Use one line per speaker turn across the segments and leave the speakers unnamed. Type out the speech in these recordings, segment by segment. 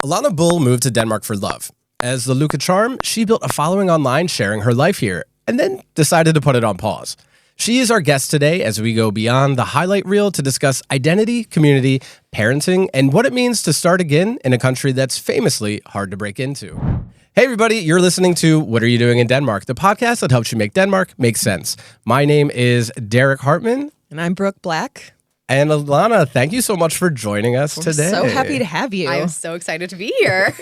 Ilana Buhl moved to Denmark for love. As the Luca charm, she built a following online sharing her life here, and then decided to put it on pause. She is our guest today as we go beyond the highlight reel to discuss identity, community, parenting, and what it means to start again in a country that's famously hard to break into. Hey everybody, you're listening to What Are You Doing in Denmark, the podcast that helps you make Denmark make sense. My name is Derek Hartman.
And I'm Brooke Black.
And Ilana, thank you so much for joining us today.
So happy to have you.
I'm so excited to be here.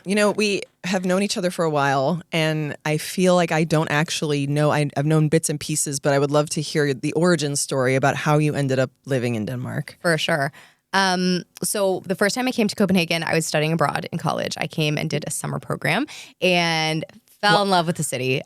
You know, we have known each other for a while, and I feel like I don't actually know. I've known bits and pieces, but I would love to hear the origin story about how you ended up living in Denmark.
For sure. So the first time I came to Copenhagen, I was studying abroad in college. I came and did a summer program and fell in love with the city.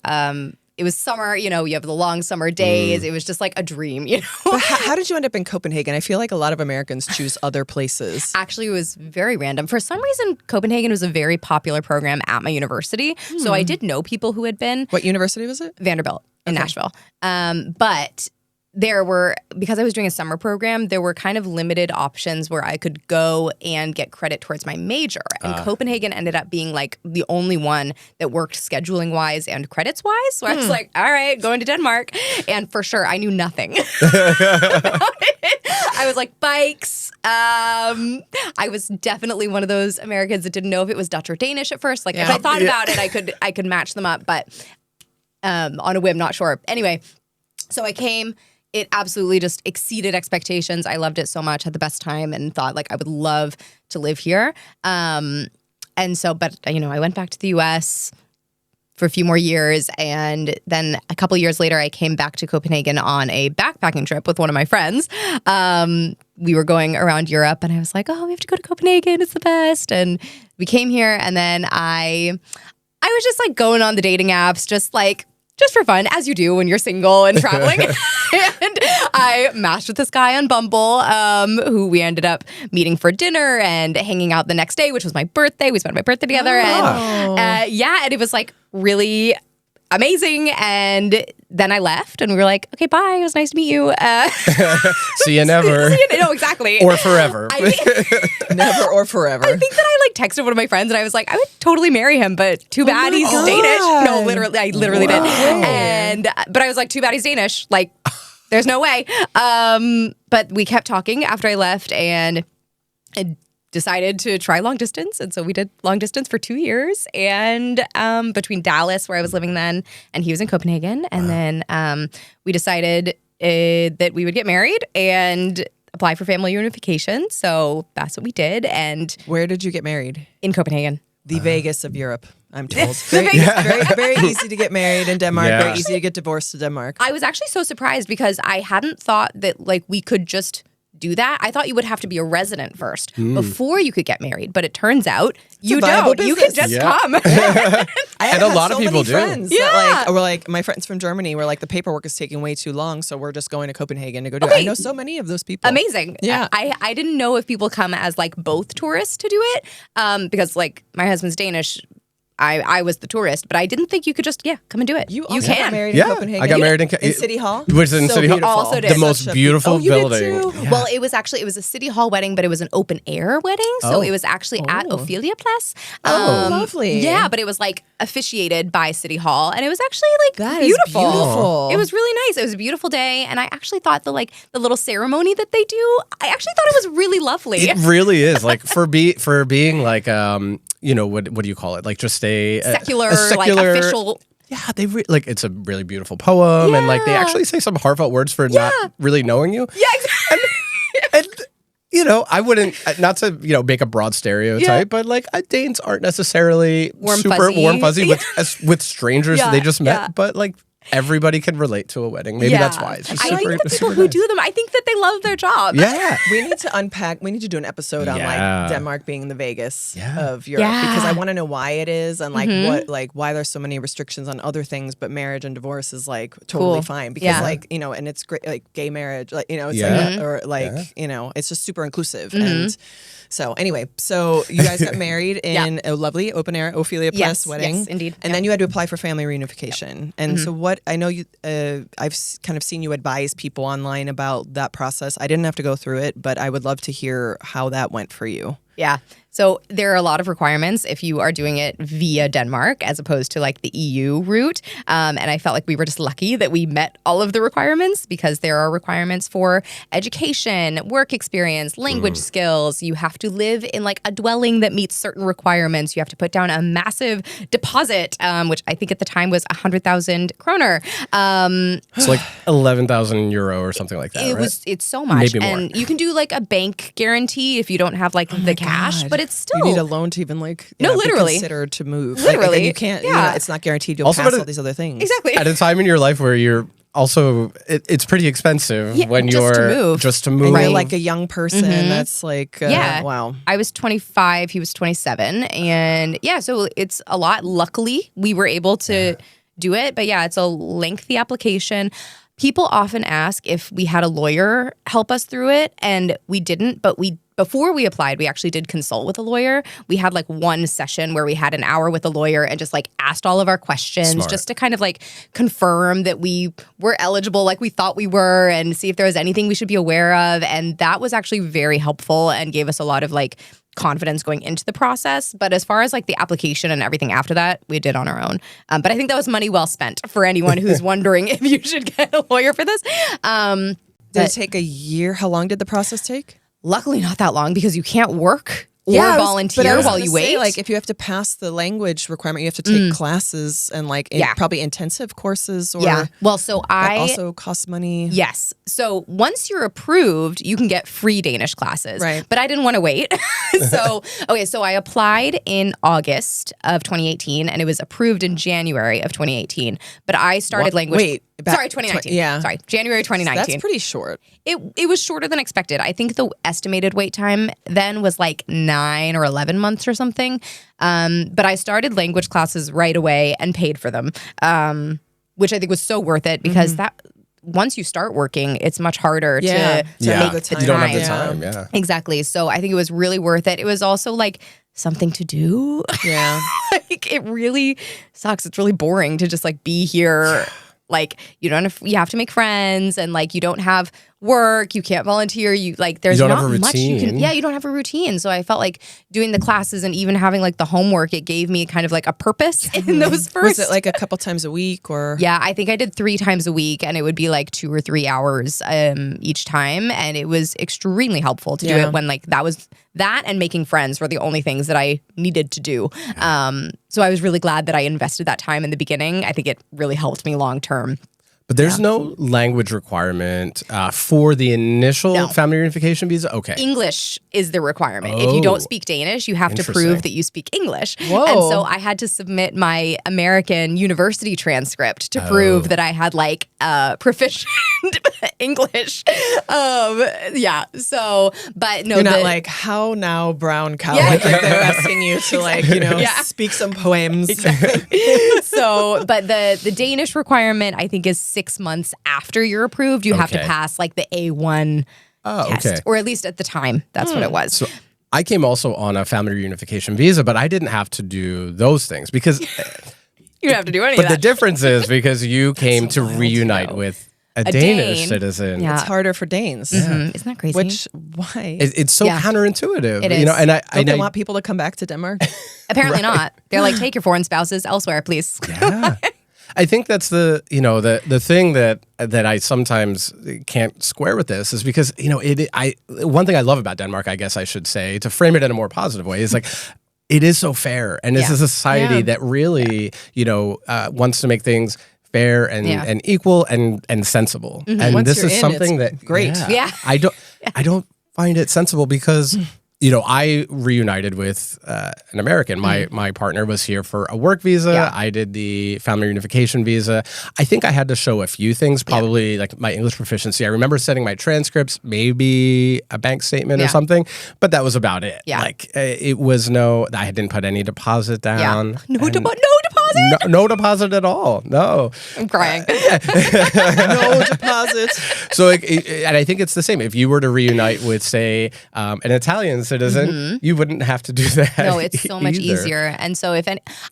It was summer, you have the long summer days. It was just like a dream,
But how did you end up in Copenhagen? I feel like a lot of Americans choose other places.
Actually, it was very random. For some reason, Copenhagen was a very popular program at my university. So I did know people who had been.
What university was it?
Vanderbilt in Nashville. But because I was doing a summer program, there were kind of limited options where I could go and get credit towards my major. And Copenhagen ended up being like the only one that worked scheduling wise and credits wise. So I was like, all right, going to Denmark. And for sure, I knew nothing about it. I was like, bikes. I was definitely one of those Americans that didn't know if it was Dutch or Danish at first. Like if I thought about it, I could match them up, but on a whim, not sure. Anyway, so I came. It absolutely just exceeded expectations. I loved it so much, had the best time, and thought like I would love to live here. I went back to the U.S. for a few more years, and then a couple years later, I came back to Copenhagen on a backpacking trip with one of my friends. We were going around Europe, and I was like, "Oh, we have to go to Copenhagen. It's the best." And we came here, and then I was just like going on the dating apps, just for fun, as you do when you're single and traveling. And I matched with this guy on Bumble, who we ended up meeting for dinner and hanging out the next day, which was my birthday. We spent my birthday together. And and it was like really amazing. And then I left and we were like, okay, bye. It was nice to meet you.
See you never.
No, exactly.
Or forever.
Never or forever.
I think that I texted one of my friends and I was like, I would totally marry him, but too bad he's Danish. No, literally, I literally did. But I was like, too bad he's Danish. Like, there's no way. But we kept talking after I left and decided to try long distance. And so we did long distance for 2 years. And between Dallas, where I was living then, and he was in Copenhagen. And then we decided that we would get married and apply for family reunification. So that's what we did. And
where did you get married?
In Copenhagen.
The Vegas of Europe, I'm told. Very easy to get married in Denmark. Yeah. Very easy to get divorced in Denmark.
I was actually so surprised because I hadn't thought that we could just do that. I thought you would have to be a resident first before you could get married. But it turns out you don't.
Business.
You can just come.
And a lot of people do.
My friends from Germany were like, the paperwork is taking way too long, so we're just going to Copenhagen to go do it. I know so many of those people.
Amazing. Yeah. I didn't know if people come as both tourists to do it because my husband's Danish. I was the tourist, but I didn't think you could just, come and do it.
You can. Got married in Copenhagen.
I got married
in City Hall.
Which is in City Hall.
Also did.
The most beautiful building.
Yeah. Well, it was a City Hall wedding, but it was an open air wedding. So it was actually at Ophelia Place.
Lovely.
Yeah, but it was officiated by City Hall. And it was actually beautiful. It was really nice. It was a beautiful day. And I actually thought the little ceremony that they do, I actually thought it was really lovely.
It really is. For being what do you call it? Just a secular
official.
Yeah, it's a really beautiful poem, and they actually say some heartfelt words for not really knowing you.
Yeah, exactly.
And I wouldn't, not to make a broad stereotype, but Danes aren't necessarily super warm fuzzy with strangers they just met, but everybody can relate to a wedding. Maybe that's why. It's just
I think the people who do them, I think that they love their job.
Yeah.
We need to unpack, we need to do an episode on Denmark being the Vegas of Europe because I want to know why it is and why there's so many restrictions on other things, but marriage and divorce is totally fine because and it's great, gay marriage, it's just super inclusive. And so anyway, you guys got married in a lovely open air Ophelia Place wedding.
Yes, indeed.
And then you had to apply for family reunification. And so I know you, I've kind of seen you advise people online about that process. I didn't have to go through it, but I would love to hear how that went for you.
Yeah. So there are a lot of requirements if you are doing it via Denmark as opposed to like the EU route. And I felt like we were just lucky that we met all of the requirements because there are requirements for education, work experience, language skills. You have to live in like a dwelling that meets certain requirements. You have to put down a massive deposit, which I think at the time was 100,000 kroner.
It's like 11,000 euro or something like that,
It's so much.
Maybe more.
And you can do like a bank guarantee if you don't have like the cash, but it's still...
You need a loan to even like
literally
be considered to move.
Literally.
Like, you can't, it's not guaranteed you'll
Also,
pass all these other things.
Exactly.
At a time in your life where you're also, it's pretty expensive when you're just to move.
And you're like a young person. That's like, wow.
I was 25, he was 27. And so it's a lot. Luckily, we were able to do it. But it's a lengthy application. People often ask if we had a lawyer help us through it, and we didn't, but before we applied, we actually did consult with a lawyer. We had like one session where we had an hour with a lawyer and just like asked all of our questions just to kind of like confirm that we were eligible like we thought we were and see if there was anything we should be aware of. And that was actually very helpful and gave us a lot of like confidence going into the process. But as far as like the application and everything after that, we did on our own. But I think that was money well spent for anyone who's wondering if you should get a lawyer for this.
Did it take a year? How long did the process take?
Luckily, not that long because you can't work or volunteer while you wait.
Like if you have to pass the language requirement, you have to take classes and like probably intensive courses. Or
well, so
that also costs money.
Yes. So once you're approved, you can get free Danish classes.
Right.
But I didn't want to wait. So I applied in August of 2018 and it was approved in January of 2018. But I started language. Sorry, 2019. Sorry, January 2019.
That's pretty short.
It was shorter than expected. I think the estimated wait time then was like 9 or 11 months or something. But I started language classes right away and paid for them, which I think was so worth it because that once you start working, it's much harder to make the time.
You don't have the time,
Exactly. So I think it was really worth it. It was also like something to do.
Yeah.
Like it really sucks. It's really boring to just like be here. Like you have to make friends and like you don't have work, you can't volunteer, there's not much you can you don't have a routine. So I felt like doing the classes and even having like the homework, it gave me kind of like a purpose in those first.
Was it like a couple times a week or?
Yeah, I think I did 3 times a week and it would be like 2 or 3 hours each time. And it was extremely helpful to do it when like that and making friends were the only things that I needed to do. So I was really glad that I invested that time in the beginning. I think it really helped me long term.
But there's no language requirement for the initial family reunification visa? Okay.
English is the requirement. If you don't speak Danish, you have to prove that you speak English. Whoa. And so I had to submit my American university transcript to prove that I had like proficient English. So, but no.
You're not like, how now, brown cow? Like they're asking you to like, speak some poems.
Exactly. So, but the Danish requirement, I think, is 6 months after you're approved. You have to pass like the A1 test, or at least at the time, that's what it was.
So I came also on a family reunification visa, but I didn't have to do those things because
you don't have to do any of
that. But the difference is because you came to reunite with a Danish citizen.
Yeah. It's harder for Danes.
Isn't that crazy?
Why?
It's so counterintuitive.
It is.
And
Don't they want people to come back to Denmark?
Apparently not. They're like, take your foreign spouses elsewhere, please.
Yeah. I think that's the thing that I sometimes can't square with this is because one thing I love about Denmark, I guess I should say, to frame it in a more positive way, is like it is so fair, and this is a society that really wants to make things fair and equal and sensible. And
once
this
you're
is something that
great.
I don't find it sensible because I reunited with an American. My partner was here for a work visa. Yeah. I did the family reunification visa. I think I had to show a few things, probably like my English proficiency. I remember sending my transcripts, maybe a bank statement or something, but that was about it.
Yeah.
Like it was I didn't put any deposit down.
No deposit. deposit?
No deposit at all. No.
I'm crying.
No deposit.
So, and I think it's the same. If you were to reunite with, say, an Italian citizen, you wouldn't have to do that.
No, it's so much easier. And so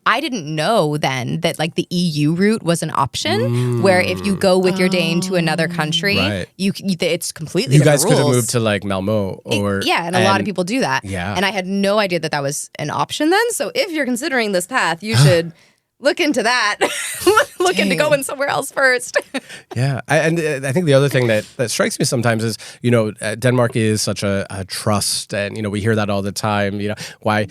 I didn't know then that like the EU route was an option where if you go with your Dane to another country, it's completely
you
different
guys could have
rules.
moved to like Malmo or
and a lot of people do that.
Yeah.
And I had no idea that was an option then. So if you're considering this path, you should look into that. Look into going somewhere else first.
Yeah. And I think the other thing that strikes me sometimes is, Denmark is such a trust, and, we hear that all the time. Why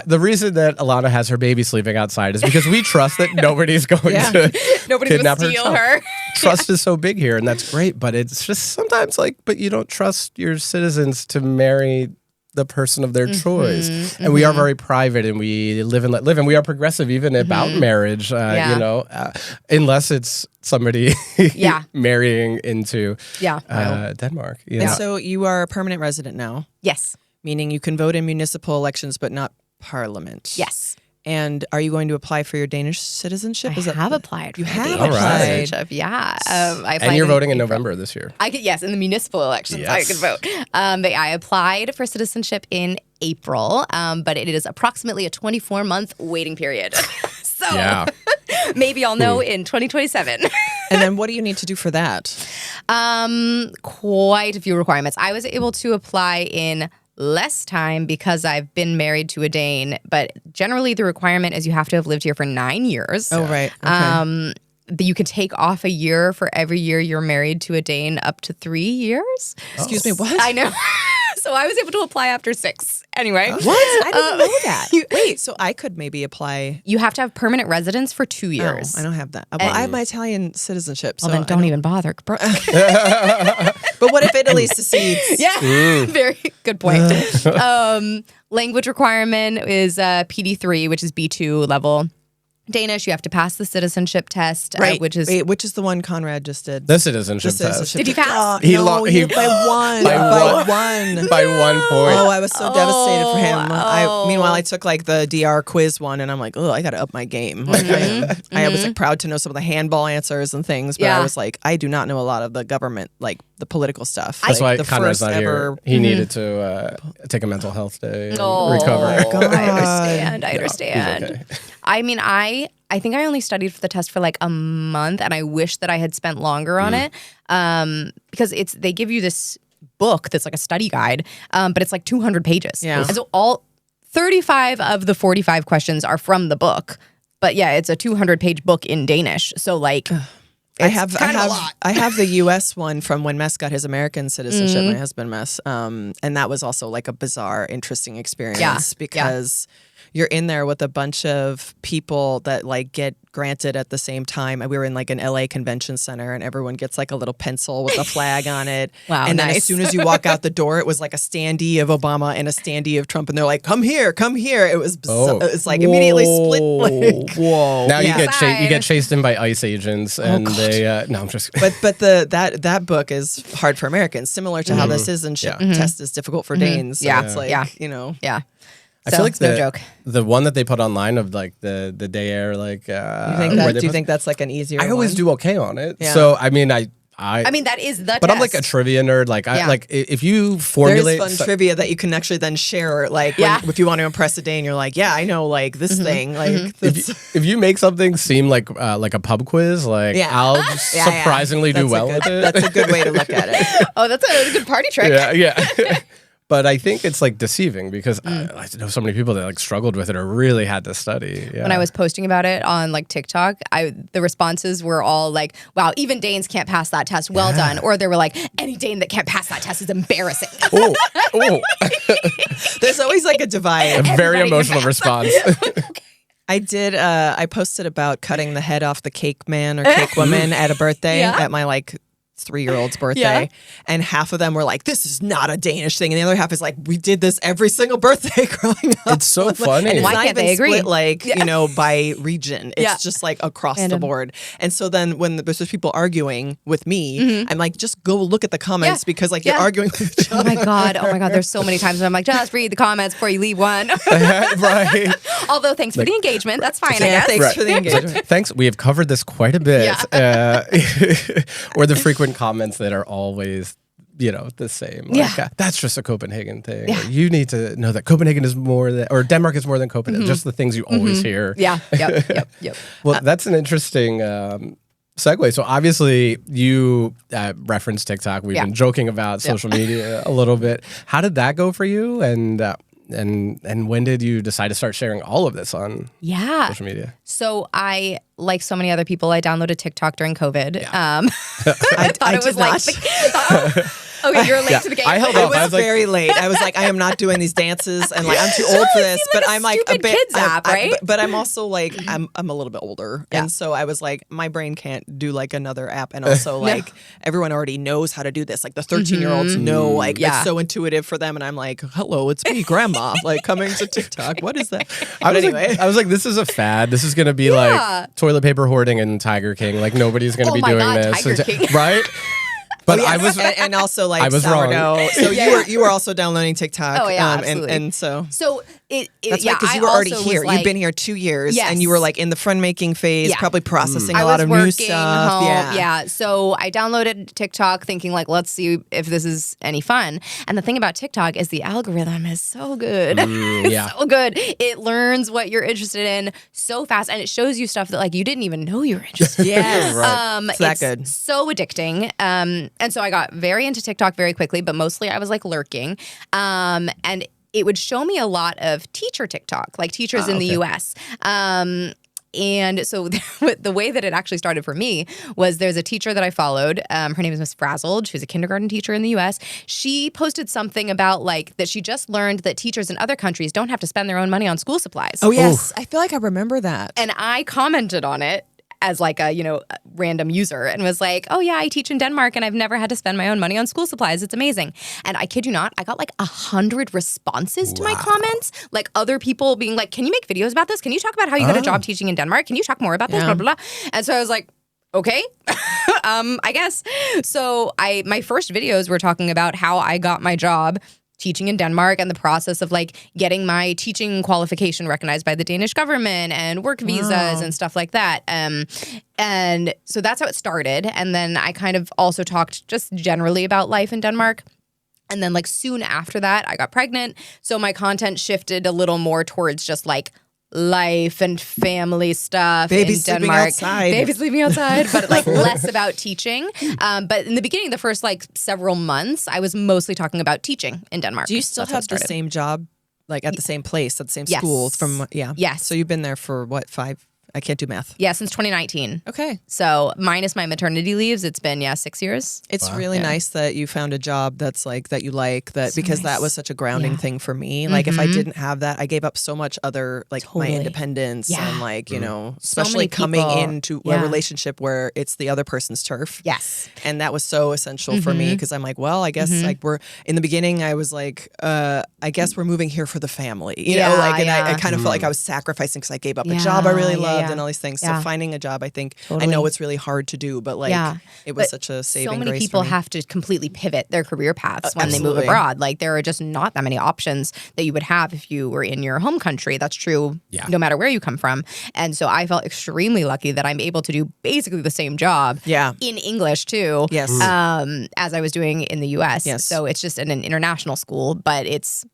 the reason that Ilana has her baby sleeping outside is because we trust that nobody's going to
Nobody's
kidnap
going to steal her.
Trust is so big here, and that's great, but it's just sometimes but you don't trust your citizens to marry the person of their choice. And we are very private, and we live and let live, and we are progressive even about marriage, unless it's somebody marrying into Denmark.
And so you are a permanent resident now?
Yes.
Meaning you can vote in municipal elections, but not parliament?
Yes.
And are you going to apply for your Danish citizenship?
I have applied.
You have
applied. Citizenship. Yeah.
And you're voting in November this year.
I could, yes, in the municipal elections, I could vote. But I applied for citizenship in April, but it is approximately a 24-month waiting period. So maybe I'll know in 2027.
And then what do you need to do for that?
Quite a few requirements. I was able to apply in less time because I've been married to a Dane, but generally the requirement is you have to have lived here for 9 years.
Oh, right. Okay.
You can take off a year for every year you're married to a Dane up to 3 years.
Excuse me, what?
I know. So I was able to apply after 6. Anyway.
What? I didn't know that. Wait, so I could maybe apply.
You have to have permanent residence for 2 years.
Oh, I don't have that. Well, I have my Italian citizenship.
Well, then don't even bother.
But what if Italy secedes?
Yeah, very good point. Language requirement is PD3, which is B2 level. Danish, you have to pass the citizenship test, which is
the one Conrad just did.
The citizenship test.
Did you pass?
He by one. By 1 point. Oh, I was so devastated for him. Meanwhile, I took the DR quiz one, and I'm like, oh, I got to up my game. I was proud to know some of the handball answers and things, but I was like, I do not know a lot of the government, the political stuff.
That's why Conrad's not here. He needed to take a mental health day and recover.
My God. I understand.
Okay.
I mean, I think I only studied for the test for a month, and I wish that I had spent longer on it because they give you this book that's like a study guide, but it's 200 pages.
Yeah.
And so all 35 of the 45 questions are from the book, but it's a 200-page book in Danish. So
I have the U.S. one from when Mess got his American citizenship, my husband Mess, and that was also a bizarre, interesting experience because you're in there with a bunch of people that get granted at the same time. We were in an LA convention center, and everyone gets a little pencil with a flag on it.
Wow,
and then as soon as you walk out the door, it was a standee of Obama and a standee of Trump, and they're like, "Come here, come here." It was it's immediately split.
Whoa! Now you get chased in by ICE agents, and they. No, I'm just.
But that book is hard for Americans, similar to how the citizenship test is difficult for Danes. So it's
Yeah.
I feel like
no joke.
The one that they put online of the day air
do you think that's an easier one?
I always do okay on it. Yeah. So I mean that
is the
but
test.
I'm a trivia nerd. If you formulate
there's fun trivia that you can actually then share. If you want to impress a Dane, you're like, I know this thing.
If you make something seem like a pub quiz, I'll surprisingly do well with it.
That's a good way to look at it.
Oh, that's a good party trick.
Yeah. But I think it's deceiving because I know so many people that struggled with it or really had to study. Yeah.
When I was posting about it on TikTok, the responses were all "Wow, even Danes can't pass that test. Well done." Or they were "Any Dane that can't pass that test is embarrassing."
Oh.
There's always a divide.
A very emotional response.
I did. I posted about cutting the head off the cake man or cake woman at a birthday at my 3-year-old's birthday, and half of them were like, "This is not a Danish thing," and the other half is like, "We did this every single birthday growing up."
It's so funny.
And it's
Why
not
can't
even
they agree?
split like by region. It's just like across the board. And so then when there's just people arguing with me, I'm like, just go look at the comments because like you're arguing with each other.
Oh my god, there's so many times when I'm like, just read the comments before you leave one.
Right.
Although thanks for the engagement, that's fine. I guess.
Thanks for the engagement.
Thanks. We have covered this quite a bit. Or the frequent comments that are always, the same. Like, that's just a Copenhagen thing.
Yeah.
You need to know that Copenhagen is more than, or Denmark is more than Copenhagen. Just the things you always hear.
Yeah. Yep.
Well, that's an interesting segue. So obviously you referenced TikTok. We've been joking about social media a little bit. How did that go for you? And when did you decide to start sharing all of this on social media?
So I, like so many other people, I downloaded TikTok during COVID.
Yeah.
I thought it was like... Okay, you're late to the game.
I held up.
I was very late. I was like, I am not doing these dances, and like I'm too old for this. But I'm like a bit
kids app, right?
But I'm also like I'm a little bit older, and so I was like, my brain can't do like another app, and also like everyone already knows how to do this. Like the 13-year-olds know, like it's so intuitive for them, and I'm like, hello, it's me, grandma, like coming to TikTok. What is that? But anyway,
I was like, this is a fad. This is going to be like toilet paper hoarding and Tiger King. Like nobody's going to be doing this,
Tiger King.
right? But I was,
and also like
I was
sourdough.
wrong.
So you were also downloading TikTok.
Oh yeah, absolutely.
And so
that's
right, because you were already here. You've been here 2 years, and you were like in the friend making phase, probably processing a lot of new stuff.
Home, So I downloaded TikTok thinking like, let's see if this is any fun. And the thing about TikTok is the algorithm is so good. So good. It learns what you're interested in so fast, and it shows you stuff that like you didn't even know you were interested in.
Yes. It's that good.
So addicting. And so I got very into TikTok very quickly, but mostly I was like lurking. And it would show me a lot of teacher TikTok, like teachers in the US. And so the way that it actually started for me was there's a teacher that I followed. Her name is Miss Frazzled. She's a kindergarten teacher in the US. She posted something about like that she just learned that teachers in other countries don't have to spend their own money on school supplies.
Oh, yes. I feel like I remember that.
And I commented on it as like a, random user and was like, oh yeah, I teach in Denmark and I've never had to spend my own money on school supplies. It's amazing. And I kid you not, I got like 100 responses to my comments. Like other people being like, can you make videos about this? Can you talk about how you got a job teaching in Denmark? Can you talk more about this? Blah, blah, blah. And so I was like, okay, I guess. So my first videos were talking about how I got my job teaching in Denmark and the process of like getting my teaching qualification recognized by the Danish government and work visas and stuff like that. And so that's how it started. And then I kind of also talked just generally about life in Denmark. And then like soon after that, I got pregnant. So my content shifted a little more towards just like life and family stuff in Denmark. Baby's sleeping outside, but like less about teaching. But in the beginning, the first like several months, I was mostly talking about teaching in Denmark.
Do you still have the same job, like at the same place, at the same school?
Yes.
So you've been there for what, 5? I can't do math.
Yeah, since 2019.
Okay.
So minus my maternity leaves, it's been 6 years.
It's really nice that you found a job that's like that you like that so because that was such a grounding thing for me. Like if I didn't have that, I gave up so much other like my independence and like especially coming into a relationship where it's the other person's turf.
Yes,
and that was so essential for me because I'm like, well, I guess like we're in the beginning. I was like, I guess we're moving here for the family, you know, like, and I kind of felt like I was sacrificing because I gave up a job I really loved. And all these things. So finding a job, I think, I know it's really hard to do, but like it was such a saving grace.
So many people have to completely pivot their career paths when they move abroad. Like there are just not that many options that you would have if you were in your home country. That's true no matter where you come from. And so I felt extremely lucky that I'm able to do basically the same job in English too.
Yes.
As I was doing in the US.
Yes.
So it's just in an international school, but it's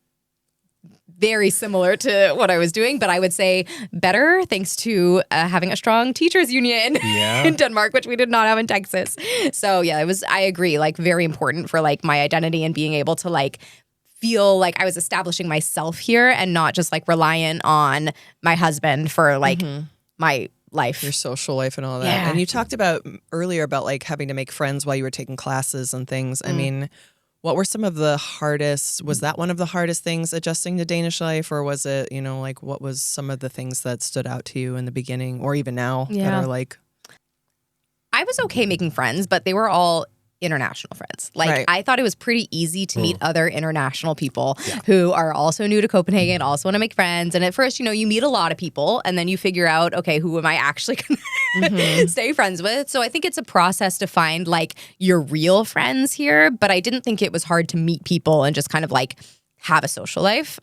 very similar to what I was doing, but I would say better thanks to having a strong teachers union in Denmark, which we did not have in Texas. So it was, I agree, like very important for like my identity and being able to like feel like I was establishing myself here and not just like reliant on my husband for like my life.
Your social life and all that.
Yeah.
And you talked about earlier about like having to make friends while you were taking classes and things. I mean, what were some of the hardest, was that one of the hardest things adjusting to Danish life? Or was it, like what was some of the things that stood out to you in the beginning or even now that are like?
I was okay making friends, but they were all international friends. Like I thought it was pretty easy to meet other international people who are also new to Copenhagen, also want to make friends. And at first, you know, you meet a lot of people and then you figure out, okay, who am I actually going to stay friends with? So I think it's a process to find like your real friends here. But I didn't think it was hard to meet people and just kind of like have a social life.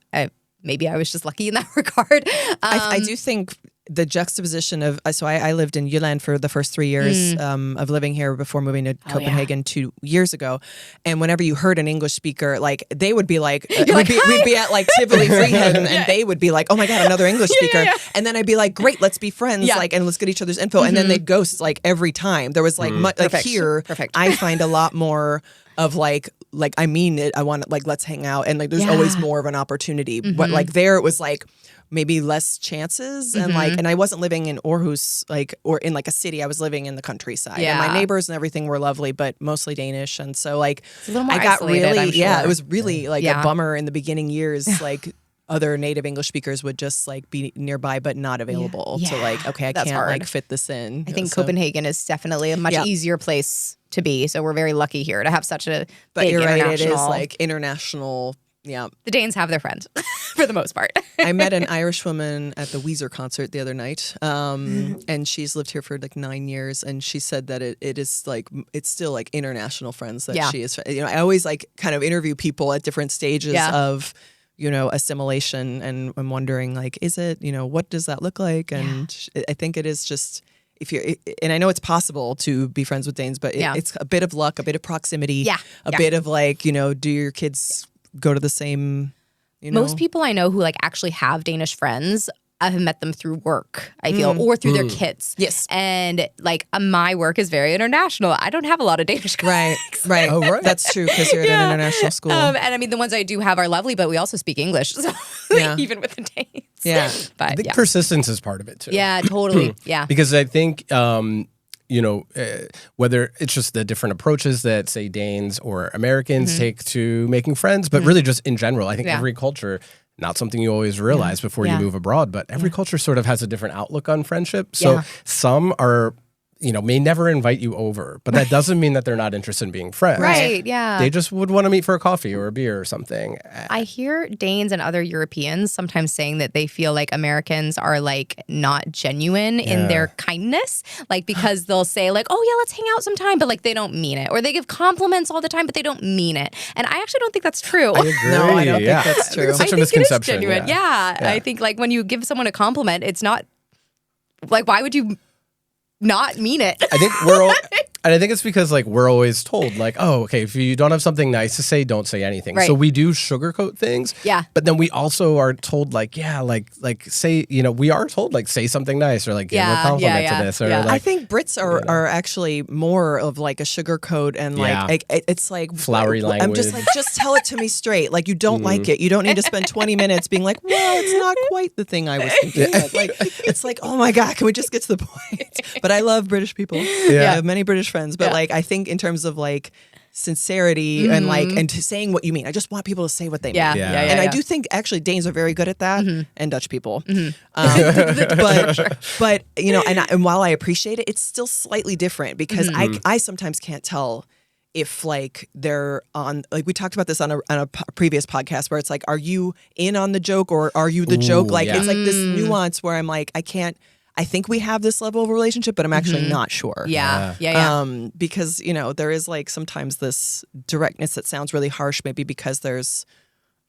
Maybe I was just lucky in that regard.
I do think the juxtaposition of, so I lived in Jylland for the first 3 years of living here before moving to Copenhagen 2 years ago. And whenever you heard an English speaker, like they would be like, we'd be at like Tivoli Friheden and they would be like, oh my God, another English speaker. And then I'd be like, great, let's be friends. Like, and let's get each other's info. And then they'd ghost like every time. There was like, here, I find a lot more of like I mean it. I want like, let's hang out. And like, there's always more of an opportunity. But like there, it was like, maybe less chances and like, and I wasn't living in Aarhus or in like a city. I was living in the countryside and my neighbors and everything were lovely, but mostly Danish. And so like,
it's a little more
I got
isolated,
really,
I'm sure.
It was really like a bummer in the beginning years. Like other native English speakers would just like be nearby, but not available to like, okay, I can't like fit this in.
I think Copenhagen is definitely a much easier place to be. So we're very lucky here to have such a big
you're right,
international.
it is like international. Yeah.
The Danes have their friends for the most part.
I met an Irish woman at the Weezer concert the other night. And she's lived here for like 9 years. And she said that it is like, it's still like international friends that she is. You know, I always like kind of interview people at different stages of, you know, assimilation. And I'm wondering like, is it, you know, what does that look like? And I think it is just, if you're, and I know it's possible to be friends with Danes, but it's a bit of luck, a bit of proximity, a bit of like, you know, do your kids go to the same, you know?
Most people I know who like actually have Danish friends, I have met them through work, I feel, or through their kids.
Yes.
And like my work is very international. I don't have a lot of Danish colleagues.
Right. Oh, right. That's true because you're at an international school.
And I mean, the ones I do have are lovely, but we also speak English. So even with the Danes.
Yeah.
But
I think persistence is part of it too.
Yeah, totally.
Because I think, you know, whether it's just the different approaches that, say, Danes or Americans take to making friends, but really just in general, I think every culture, not something you always realize before you move abroad, but every culture sort of has a different outlook on friendship. So some are, you know, may never invite you over, but that doesn't mean that they're not interested in being friends.
Right, yeah.
They just would want to meet for a coffee or a beer or something.
I hear Danes and other Europeans sometimes saying that they feel like Americans are like not genuine in their kindness. Like because they'll say like, oh yeah, let's hang out sometime, but like they don't mean it. Or they give compliments all the time, but they don't mean it. And I actually don't think that's true.
I agree.
No, I don't think that's true.
It's such
I
a
think
misconception.
It is genuine. Yeah. I think like when you give someone a compliment, it's not like, why would you not mean it?
I think we're all, and I think it's because like we're always told like, oh, okay, if you don't have something nice to say, don't say anything.
Right.
So we do sugarcoat things.
Yeah.
But then we also are told like, like say, you know, we are told like say something nice or like give a compliment to this. Or like,
I think Brits are actually more of like a sugarcoat and like it's like
flowery language.
I'm just like, just tell it to me straight. Like you don't like it. You don't need to spend 20 minutes being like, well, it's not quite the thing I was thinking. But like it's like, oh my God, can we just get to the point? But I love British people. I have many British friends, but like I think in terms of like sincerity and like and to saying what you mean, I just want people to say what they mean. And I do think actually Danes are very good at that, and Dutch people. But you know, and while I appreciate it, it's still slightly different because I sometimes can't tell if like they're on, like we talked about this on a previous podcast where it's like, are you in on the joke or are you the joke? Like it's like this nuance where I'm like, I think we have this level of relationship, but I'm actually not sure. Because, you know, there is like sometimes this directness that sounds really harsh, maybe because there's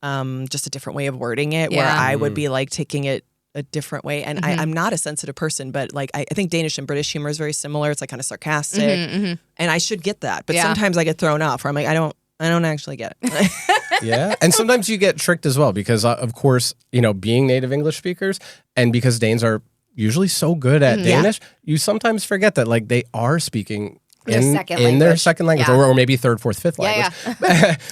just a different way of wording it where I would be like taking it a different way. And I'm not a sensitive person, but like I think Danish and British humor is very similar. It's like kind of sarcastic and I should get that. But sometimes I get thrown off where I'm like, I don't actually get it.
And sometimes you get tricked as well because, of course, you know, being native English speakers and because Danes are usually so good at Danish, you sometimes forget that like they are speaking in their second language or maybe third, fourth, fifth language.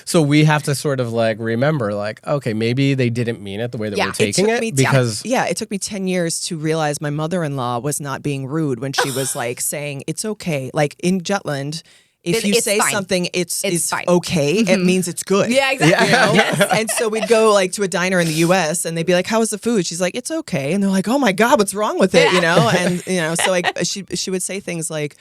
So we have to sort of like remember like, okay, maybe they didn't mean it the way that we're taking it because
it took me 10 years to realize my mother-in-law was not being rude when she was like saying it's okay. Like in Jutland, if you say
fine.
something, it's
fine.
okay. It means it's good.
Yeah, exactly.
You know?
Yes.
And so we'd go like to a diner in the U.S. and they'd be like, "How was the food?" She's like, "It's okay." And they're like, "Oh my God, what's wrong with it?" You know? And so like she would say things like,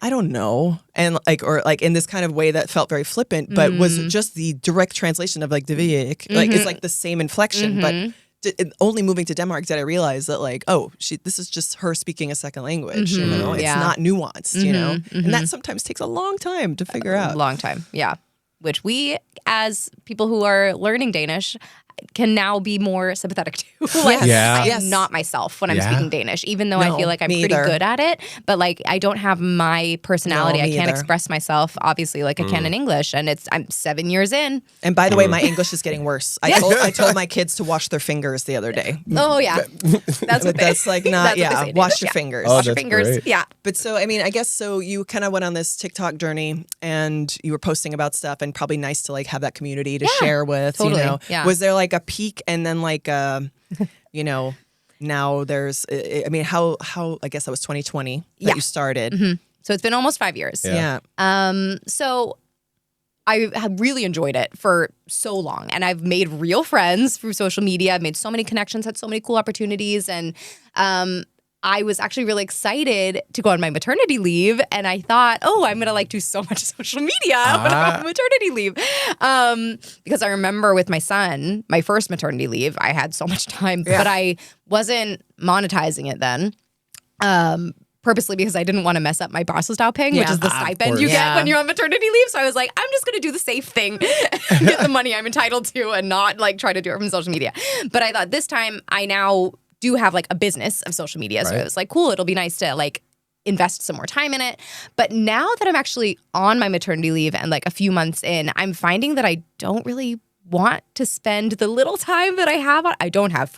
"I don't know," and like or like in this kind of way that felt very flippant, but was just the direct translation of like "devik." Like it's like the same inflection, but. Only moving to Denmark did I realize that like, oh, this is just her speaking a second language, you know? It's not nuanced, you know? And that sometimes takes a long time to figure out.
Long time, yeah. Which we, as people who are learning Danish, can now be more sympathetic to. Like, I am not myself when I'm speaking Danish, even though I feel like I'm pretty good at it. But like, I don't have my personality. I can't express myself, obviously, like I can in English. And I'm 7 years in.
And by the way, my English is getting worse. I told my kids to wash their fingers the other day.
Oh yeah,
that's like not wash your fingers.
Oh,
wash your fingers.
Great.
Yeah.
But so I mean, I guess so. You kind of went on this TikTok journey, and you were posting about stuff, and probably nice to like have that community to share with.
Totally.
You know,
Yeah.
was there like a peak and then like you know, now there's I mean how I guess that was 2020 that you started.
So it's been almost 5 years.
Yeah.
So I have really enjoyed it for so long, and I've made real friends through social media. I've made so many connections, had so many cool opportunities, and I was actually really excited to go on my maternity leave, and I thought, oh, I'm gonna like do so much social media when I'm on maternity leave, because I remember with my son, my first maternity leave, I had so much time, but I wasn't monetizing it then. Purposely because I didn't want to mess up my Basisdagpenge, which is the stipend you get when you're on maternity leave. So I was like, I'm just going to do the safe thing and get the money I'm entitled to and not like try to do it from social media. But I thought this time I now do have like a business of social media. So it was like, cool, it'll be nice to like invest some more time in it. But now that I'm actually on my maternity leave and like a few months in, I'm finding that I don't really want to spend the little time that I have on. I don't have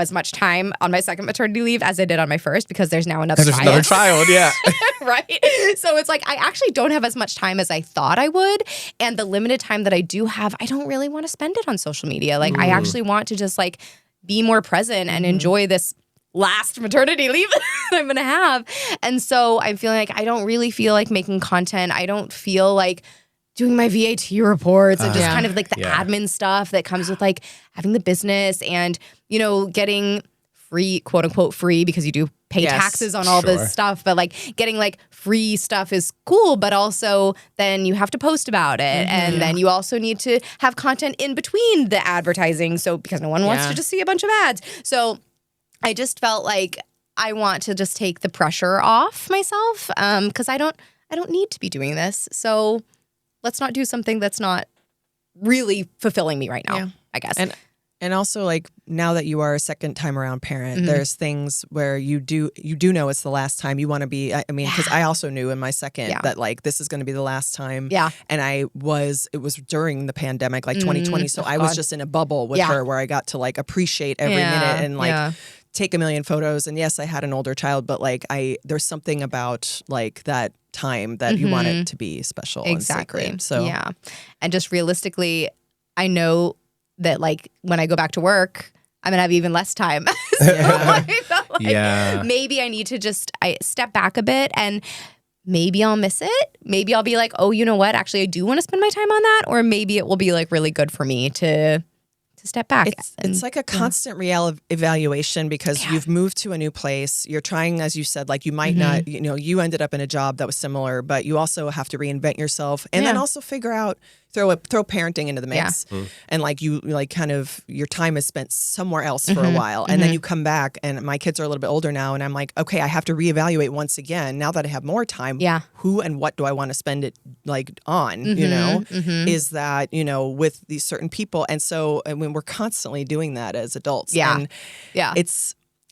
as much time on my second maternity leave as I did on my first because there's now another child.
There's another child, yeah.
Right? So it's like I actually don't have as much time as I thought I would. And the limited time that I do have, I don't really want to spend it on social media. Like I actually want to just like be more present and enjoy this last maternity leave that I'm going to have. And so I'm feeling like I don't really feel like making content. I don't feel like doing my VAT reports and just kind of like the admin stuff that comes with like having the business and, you know, getting free, quote unquote free, because you do pay taxes on all this stuff, but like getting like free stuff is cool, but also then you have to post about it. And then you also need to have content in between the advertising. So because no one wants to just see a bunch of ads. So I just felt like I want to just take the pressure off myself because I don't need to be doing this. So let's not do something that's not really fulfilling me right now, I guess.
And also, like, now that you are a second time around parent, there's things where you do know it's the last time you want to be. I mean, because I also knew in my second that like this is going to be the last time. Yeah. And it was during the pandemic, like 2020. So I was just in a bubble with her where I got to like appreciate every minute and like take a million photos. And yes, I had an older child, but like there's something about like that time that you want it to be special and sacred. So
yeah. And just realistically, I know that like when I go back to work, I'm gonna have even less time. Maybe I need to just step back a bit and maybe I'll miss it. Maybe I'll be like, oh, you know what? Actually, I do want to spend my time on that. Or maybe it will be like really good for me to step back.
It's like a constant evaluation because you've moved to a new place. You're trying, as you said, like you might not, you know, you ended up in a job that was similar, but you also have to reinvent yourself and then also figure out, throw parenting into the mix. And like you like kind of your time is spent somewhere else for a while. And then you come back and my kids are a little bit older now. And I'm like, okay, I have to reevaluate once again. Now that I have more time, who and what do I want to spend it like on, you know, is that, you know, with these certain people. And so, I mean, we're constantly doing that as adults. And I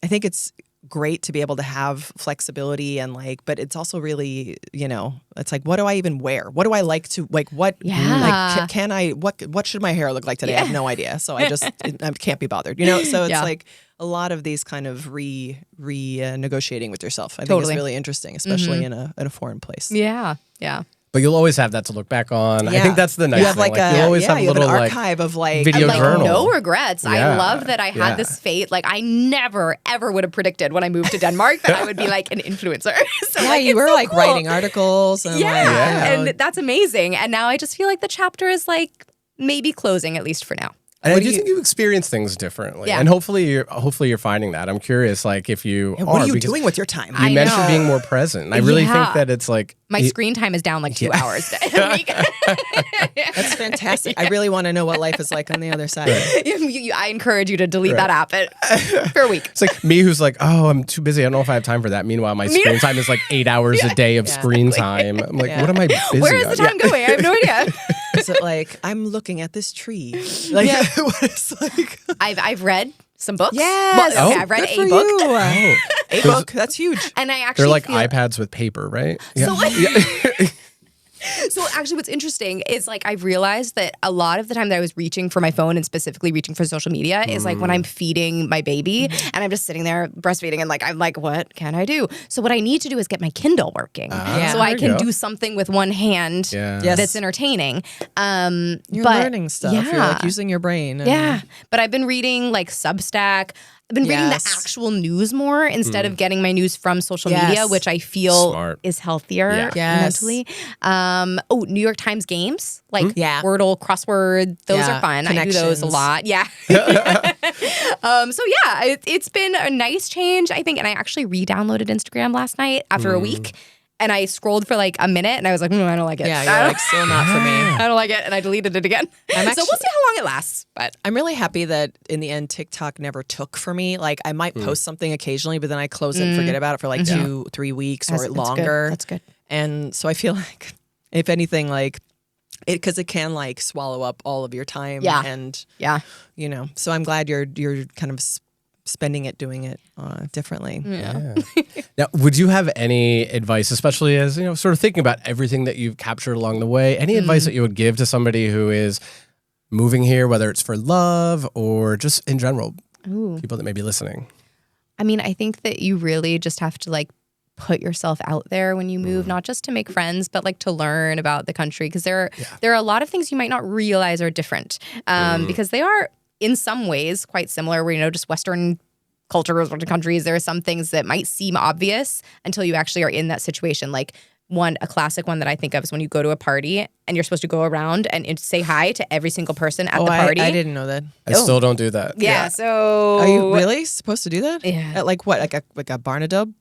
think it's great to be able to have flexibility and like, but it's also really, you know, it's like, what do I even wear? What do I like to like? What like can I? What should my hair look like today? I have no idea. So I just I can't be bothered, you know. So it's like a lot of these kind of negotiating with yourself. I think is really interesting, especially in a foreign place.
Yeah.
But But you'll always have that to look back on.
Yeah.
I think that's the nice
You have
thing.
like a
you'll always have a
you have
little
an archive of like
video
like
journal.
no regrets.
Yeah.
I love that I had this fate. Like I never ever would have predicted when I moved to Denmark that I would be like an influencer. So
yeah,
like,
you were
so
like
cool.
writing articles and
and that's amazing. And now I just feel like the chapter is like maybe closing, at least for now.
And I do think you experience things differently, and hopefully you're finding that. I'm curious, like if you
what are you doing with your time?
You mentioned being more present. I really think that it's like
my screen time is down like 2 hours a week.
That's fantastic. I really want to know what life is like on the other side.
I encourage you to delete that app for a week.
It's like me who's like, oh, I'm too busy. I don't know if I have time for that. Meanwhile, my screen time is like 8 hours a day of screen time. I'm like, what am I busy
Where is the time going? I have no idea.
Is it like, I'm looking at this tree? Like, what it's like?
I've read some books.
Yes.
Well, okay, I've read a book.
A book. That's huge.
And I actually
they're like
feel,
iPads with paper, right?
So, so actually what's interesting is like I've realized that a lot of the time that I was reaching for my phone and specifically reaching for social media is like when I'm feeding my baby and I'm just sitting there breastfeeding and like I'm like, what can I do? So what I need to do is get my Kindle working so I can do something with one hand that's entertaining.
You're learning stuff.
Yeah.
You're like using your brain.
Yeah. But I've been reading like Substack. I've been reading the actual news more instead of getting my news from social media, which I feel is healthier mentally. New York Times games, like Wordle, crossword, those are fun. I do those a lot. Yeah. It's been a nice change, I think. And I actually re-downloaded Instagram last night after a week. And I scrolled for like a minute and I was like, I don't like it.
Yeah, you're like, still not for me.
I don't like it. And I deleted it again. So we'll see how long it lasts. But
I'm really happy that in the end, TikTok never took for me. Like I might post something occasionally, but then I close it and forget about it for like 2-3 weeks or longer.
That's good.
And so I feel like if anything, like because it can like swallow up all of your time. And you know, so I'm glad you're kind of spending it doing it differently.
Now, would you have any advice, especially as, you know, sort of thinking about everything that you've captured along the way, any advice that you would give to somebody who is moving here, whether it's for love or just in general, people that may be listening?
I mean, I think that you really just have to like put yourself out there when you move, not just to make friends, but like to learn about the country. Because there are a lot of things you might not realize are different because they are in some ways quite similar. Where, you know, just Western cultures, Western countries, there are some things that might seem obvious until you actually are in that situation. Like a classic one that I think of is when you go to a party and you're supposed to go around and say hi to every single person at the party.
I didn't know that.
I still don't do that.
Yeah. So
are you really supposed to do that?
Yeah.
At like what? Like a Barnadub?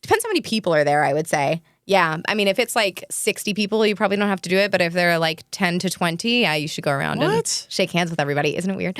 Depends how many people are there, I would say. Yeah. I mean, if it's like 60 people, you probably don't have to do it. But if there are like 10 to 20, you should go around and shake hands with everybody. Isn't it weird?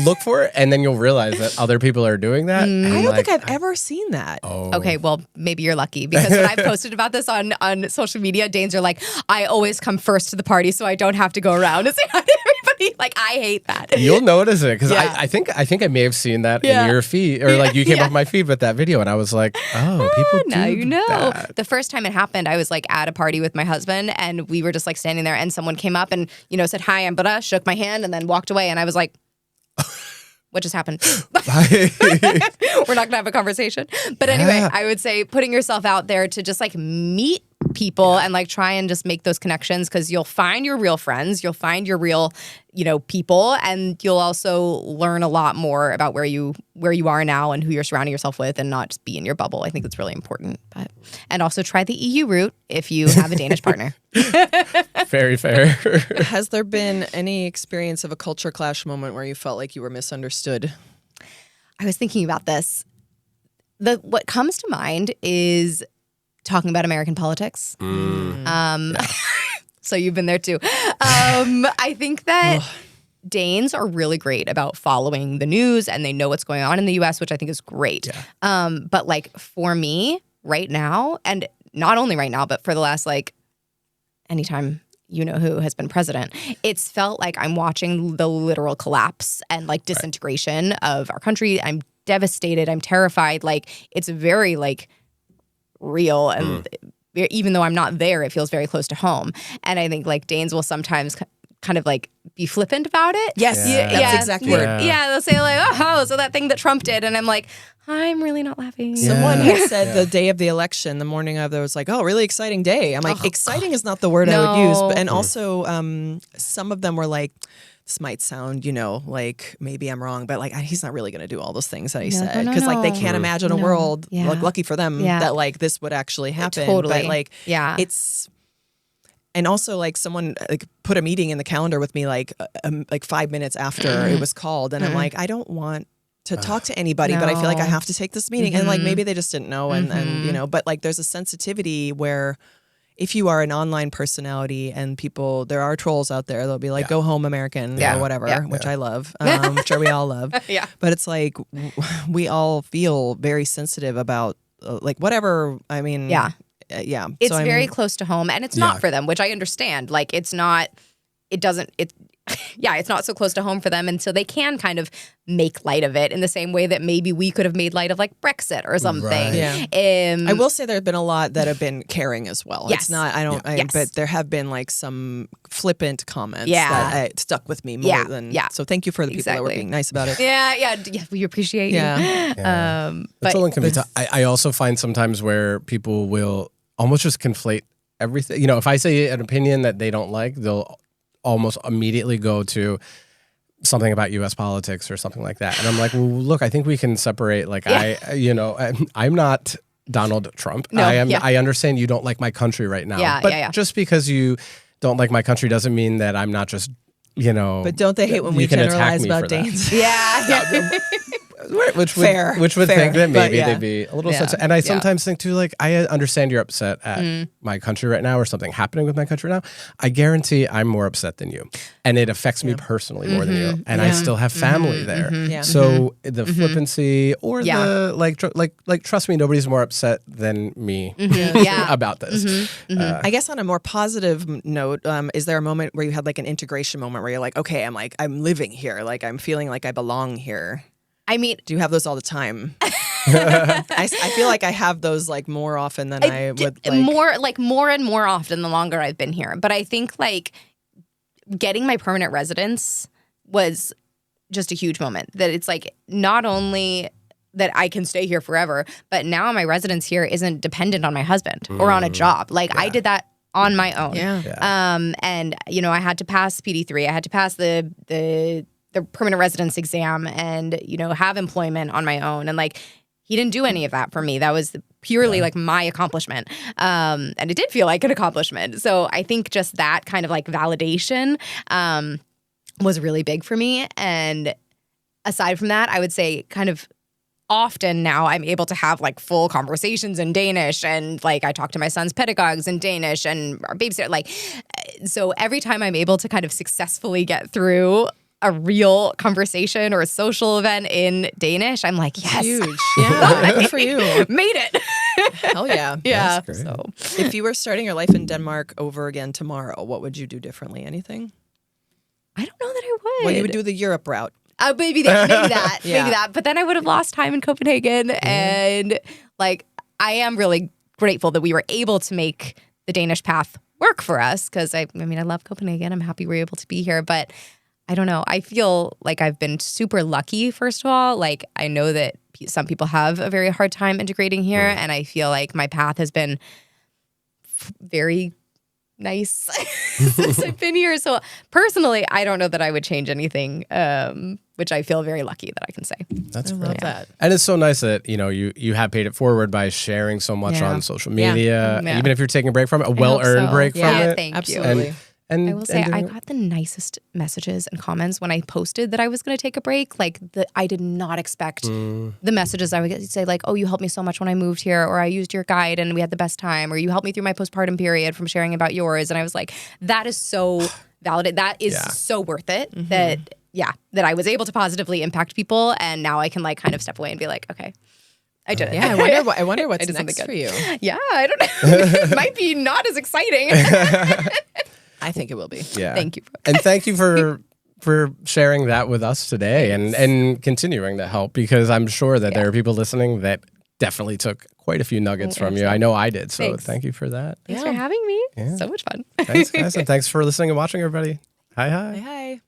Look for it, and then you'll realize that other people are doing that.
I don't think I've ever seen that.
Okay, well, maybe you're lucky. Because when I've posted about this on social media, Danes are like, I always come first to the party so I don't have to go around and say hi to everybody. Like, I hate that.
You'll notice it, because I think I may have seen that in your feed, or like you came up my feed with that video, and I was like, oh, people do
now you know.
that.
The first time it happened, I was like at a party with my husband, and we were just like standing there, and someone came up and, you know, said, hi, I'm Buddha, shook my hand, and then walked away. And I was like, what just happened? We're not gonna have a conversation. But anyway, I would say putting yourself out there to just like meet people and like try and just make those connections, because you'll find your real friends, you'll find your real, you know, people, and you'll also learn a lot more about where you are now and who you're surrounding yourself with, and not just be in your bubble. I think that's really important. And also try the EU route if you have a Danish partner.
Very fair.
Has there been any experience of a culture clash moment where you felt like you were misunderstood?
I was thinking about this. What comes to mind is talking about American politics. So you've been there too. I think that Danes are really great about following the news, and they know what's going on in the US, which I think is great. But like for me right now, and not only right now, but for the last like anytime you know who has been president, it's felt like I'm watching the literal collapse and like disintegration of our country. I'm devastated. I'm terrified. Like it's very like real, and even though I'm not there, it feels very close to home. And I think like Danes will sometimes kind of like be flippant about it.
Yes, that's exactly it.
Yeah, they'll say like, oh, so that thing that Trump did, and I'm like, I'm really not laughing.
Someone had said the day of the election, the morning of, there was like, oh, really exciting day. I'm like, exciting is not the word I would use. But, and also, some of them were like, this might sound, like maybe I'm wrong, but like he's not really going to do all those things that he said. Because like they can't imagine a world, like lucky for them, that like this would actually happen.
Totally.
But like, it's... And also, like, someone like put a meeting in the calendar with me like 5 minutes after it was called. And I'm like, I don't want to talk to anybody, but I feel like I have to take this meeting. And like, maybe they just didn't know. And but like there's a sensitivity where if you are an online personality and people, there are trolls out there, they'll be like, go home American or whatever, which I love. I'm sure we all love. But it's like, we all feel very sensitive about like whatever, I mean.
It's so, very close to home, and it's not for them, which I understand. Like, it's not so close to home for them, and so they can kind of make light of it in the same way that maybe we could have made light of like Brexit or something. Right.
I will say there have been a lot that have been caring as well. Yes. It's not, but there have been like some flippant comments that stuck with me more than, so thank you for the people that were being nice about it.
Yeah, we appreciate you.
It's all inconvenient. I also find sometimes where people will almost just conflate everything. If I say an opinion that they don't like, they'll almost immediately go to something about U.S. politics or something like that. And I'm like, well, look, I think we can separate. Like, I'm not Donald Trump.
No,
I understand you don't like my country right now. But just because you don't like my country doesn't mean that I'm not just,
But don't they hate when we generalize about Danes?
Which would think that maybe they'd be a little sensitive. And I sometimes think too, like, I understand you're upset at my country right now or something happening with my country now. I guarantee I'm more upset than you. And it affects me personally more than you. And I still have family there. So the flippancy or the like trust me, nobody's more upset than me about this.
I guess on a more positive note, is there a moment where you had like an integration moment where you're like, okay, I'm living here, like I'm feeling like I belong here?
I mean,
do you have those all the time? I feel like I have those like more often than I would like.
More and more often the longer I've been here. But I think like getting my permanent residence was just a huge moment. That it's like not only that I can stay here forever, but now my residence here isn't dependent on my husband or on a job. Like I did that on my own. And I had to pass PD3. I had to pass the permanent residence exam and, have employment on my own. And like, he didn't do any of that for me. That was purely like my accomplishment. And it did feel like an accomplishment. So I think just that kind of like validation was really big for me. And aside from that, I would say kind of often now I'm able to have like full conversations in Danish, and like I talk to my son's pedagogues in Danish and our babysitter. Like, so every time I'm able to kind of successfully get through a real conversation or a social event in Danish, I'm like, yes.
Huge. Yeah, good for you.
Made it.
Hell yeah.
Yeah.
So,
if you were starting your life in Denmark over again tomorrow, what would you do differently? Anything?
I don't know that I would.
Well, you would do the Europe route.
Maybe that. But then I would have lost time in Copenhagen. And like, I am really grateful that we were able to make the Danish path work for us. Because I love Copenhagen. I'm happy we're able to be here. But I don't know. I feel like I've been super lucky, first of all. Like, I know that some people have a very hard time integrating here. And I feel like my path has been very nice since I've been here. So personally, I don't know that I would change anything, which I feel very lucky that I can say.
That's
I love that.
And it's so nice that, you have paid it forward by sharing so much on social media, even if you're taking a break from it, a well-earned break from it.
Thank
Absolutely.
you. And I will say I got the nicest messages and comments when I posted that I was going to take a break. Like, I did not expect the messages I would get to say, like, oh, you helped me so much when I moved here, or I used your guide and we had the best time, or you helped me through my postpartum period from sharing about yours. And I was like, that is so valid. That is so worth it that I was able to positively impact people. And now I can like kind of step away and be like, okay, I did it.
Yeah, I wonder what's next for you.
Yeah, I don't know. It might be not as exciting.
I think it will be.
Yeah.
Thank you, Brooke.
And thank you for sharing that with us today and continuing to help, because I'm sure that there are people listening that definitely took quite a few nuggets from you. I know I did. So thank you for that.
Thanks for having me. Yeah. So much fun.
Thanks, guys. And thanks for listening and watching, everybody. Hi.
Hi.